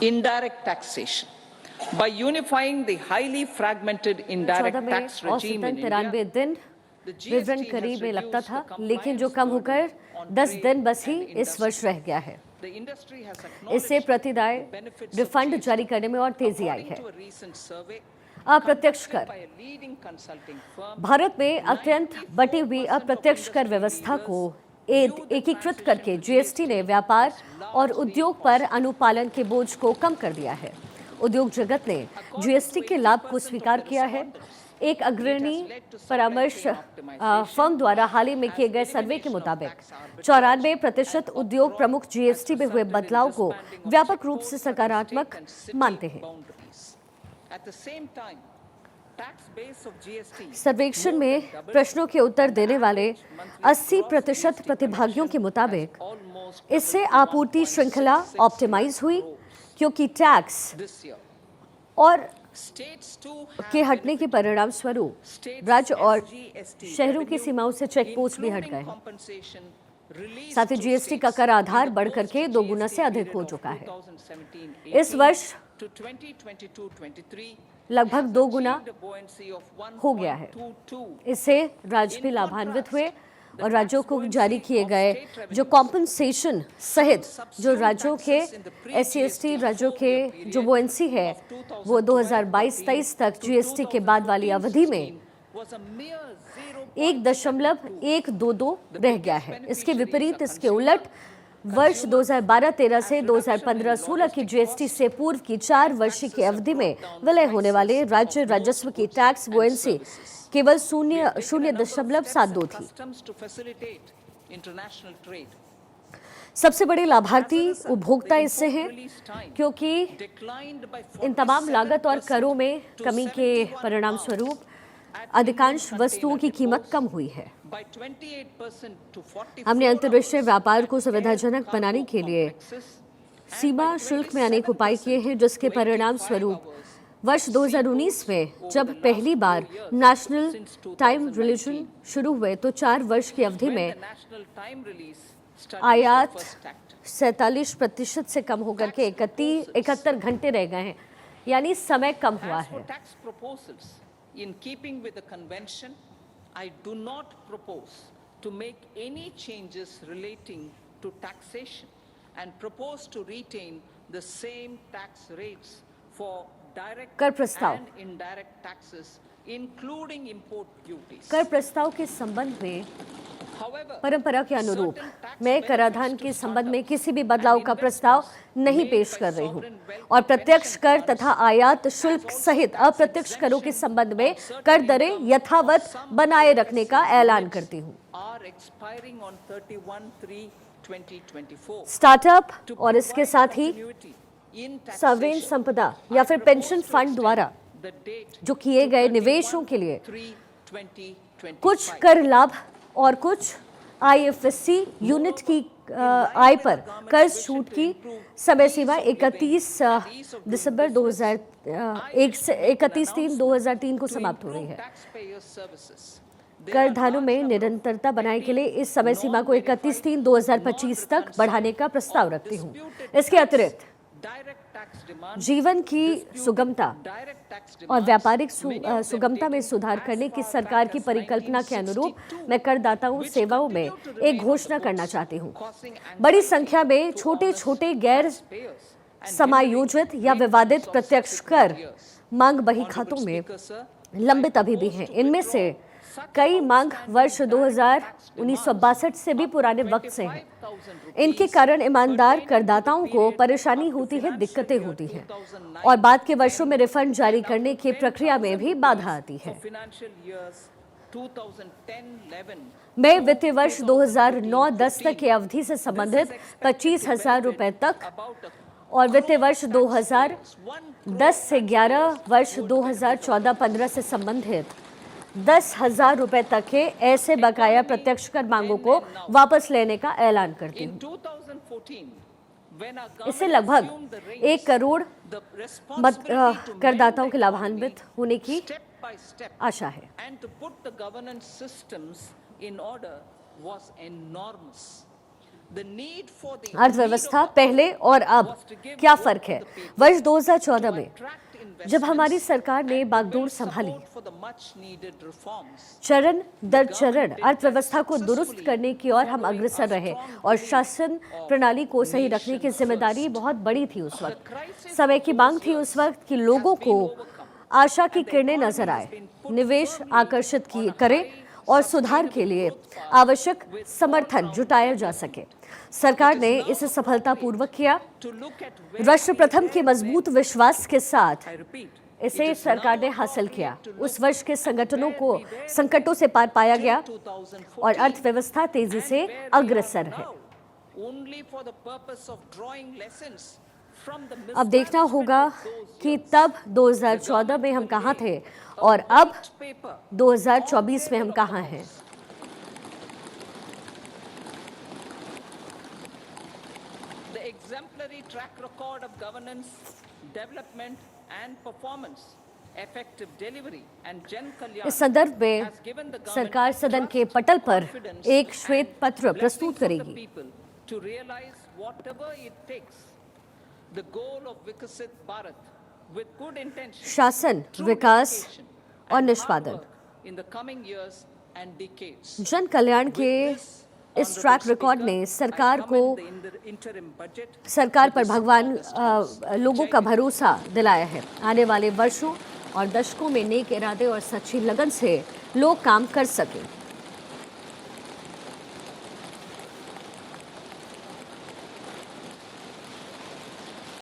indirect taxation. By unifying the highly fragmented indirect tax regime in India, दिन विवरण करीब में लगता था, लेकिन जो कम होकर 10 दिन बस ही इस वर्ष रह गया है। इससे प्रतिदाय रिफंड जारी करने में और तेजी आई है। अप्रत्यक्ष कर। भारत में अत्यंत बटी हुई अप्रत्यक्ष कर व्यवस्था को एकीकृत करके जीएसटी ने व्यापार और उद्योग पर अनुपालन के बोझ को कम कर दिया है। उद्योग जगत ने जीएसटी के लाभ को स्वीकार किया है। एक अग्रणी परामर्श फर्म द्वारा हाल ही में किए गए सर्वे के मुताबिक 94% उद्योग प्रमुख जीएसटी में हुए बदलाव को व्यापक रूप से सकारात्मक मानते हैं। सर्वेक्षण में प्रश्नों के उत्तर देने वाले 80% प्रतिभागियों के मुताबिक इससे आपूर्ति श्रृंखला ऑप्टिमाइज हुई, क्योंकि टैक्स और के हटने के परिणाम स्वरूप राज्य और शहरों की सीमाओं से चेक पोस्ट भी हट गए। साथ ही जीएसटी का कर आधार बढ़कर के 2 गुना से अधिक हो चुका है। इस वर्ष लगभग 2 गुना हो गया है। इससे राज्य भी लाभान्वित हुए और राज्यों को जारी किए गए जो कॉम्पनसेशन सहित जो राज्यों के SC/ST राज्यों के जो बोएंसी है वो 2022-23 तक जीएसटी के बाद वाली अवधि में 1.122 रह गया है। इसके विपरीत, इसके उलट वर्ष 2012-13 से 2015-16 की जीएसटी से पूर्व की 4 वर्षीय की अवधि में विलय होने वाले राज्य राजस्व की टैक्स बोएंसी केवल 0.72 थी। सबसे बड़े लाभार्थी उपभोक्ता इससे हैं, क्योंकि इन तमाम लागत और करों में कमी के परिणाम स्वरूप अधिकांश वस्तुओं की कीमत कम हुई है। हमने अंतर्राष्ट्रीय व्यापार को सुविधाजनक बनाने के लिए सीमा शुल्क में अनेक उपाय किए हैं, जिसके परिणाम स्वरूप वर्ष 2019 में जब पहली बार नेशनल टाइम रिलीजन शुरू हुए तो 4 वर्ष की अवधि में आयात 47% से कम होकर के 71 घंटे रह गए हैं, यानी समय कम हुआ है। In keeping with the convention, I do not propose to make any changes relating to taxation and propose to retain the same tax rates for direct and indirect taxes, including import duties. कर प्रस्ताव के संबंध में परंपरा के अनुरूप मैं कराधान के संबंध में किसी भी बदलाव का प्रस्ताव नहीं पेश कर रही हूं और प्रत्यक्ष कर तथा आयात शुल्क सहित अप्रत्यक्ष करों के संबंध में कर दरें यथावत बनाए रखने का ऐलान करती हूं। स्टार्टअप और इसके साथ ही सॉवरेन संपदा या फिर पेंशन फंड द्वारा जो किए गए निवेशों के लिए कुछ कर लाभ और कुछ IFSC यूनिट की आय पर कर्ज छूट की समय सीमा 31 दिसंबर 31/3/2003 को समाप्त हो रही है। करधानों में निरंतरता बनाने के लिए इस समय सीमा को 31/3/2025 तक बढ़ाने का प्रस्ताव रखती हूँ। इसके अतिरिक्त जीवन की सुगमता और व्यापारिक सुगमता में सुधार करने की सरकार की परिकल्पना के अनुरूप मैं करदाताओं सेवाओं में एक घोषणा करना चाहती हूँ। बड़ी संख्या में छोटे छोटे गैर समायोजित या विवादित प्रत्यक्ष कर मांग बही खातों में लंबित अभी भी हैं। इनमें से कई मांग वर्ष 1962 से भी पुराने वक्त से हैं। इनके कारण ईमानदार करदाताओं को परेशानी होती है, दिक्कतें होती हैं और बाद के वर्षों में रिफंड जारी करने की प्रक्रिया में भी बाधा आती है। मैं वित्तीय वर्ष 2009-10 तक की अवधि से संबंधित 25,000 रुपए तक और वित्तीय वर्ष 2010 से 11 वर्ष 2014-15 से संबंधित 10,000 रुपए तक के ऐसे बकाया प्रत्यक्ष कर मांगों को वापस लेने का ऐलान करती हूँ। इससे लगभग 1 करोड़ करदाताओं के लाभान्वित होने की आशा है। the need for the अर्थव्यवस्था पहले और अब क्या फर्क है? वर्ष 2014 में जब हमारी सरकार ने बागडोर संभाली, चरण दर चरण अर्थव्यवस्था को दुरुस्त करने की ओर हम अग्रसर रहे और शासन प्रणाली को सही रखने की जिम्मेदारी बहुत बड़ी थी। उस वक्त समय की मांग थी उस वक्त कि लोगों को आशा की किरणें नजर आए, निवेश आकर्षित करें और सुधार के लिए आवश्यक समर्थन जुटाया जा सके। सरकार ने इसे सफलतापूर्वक किया। राष्ट्र प्रथम के मजबूत विश्वास के साथ इसे सरकार ने हासिल किया। उस वर्ष के संकटों से पार पाया गया और अर्थव्यवस्था तेजी से अग्रसर है। अब देखना होगा कि तब 2014 में हम कहां थे और अब 2024 में हम कहां हैं। The exemplary track record of governance, development and performance, effective delivery and Jan Kalyan इस संदर्भ में सरकार सदन के पटल पर एक श्वेत पत्र प्रस्तुत करेगी। to realize whatever it takes the goal of Viksit Bharat with good intention, शासन, विकास और निष्पादन, in the coming years and decades. जन कल्याण के इस ट्रैक रिकॉर्ड ने सरकार पर भगवान लोगों का भरोसा दिलाया है। आने वाले वर्षों और दशकों में नेक इरादे और सच्ची लगन से लोग काम कर सकें।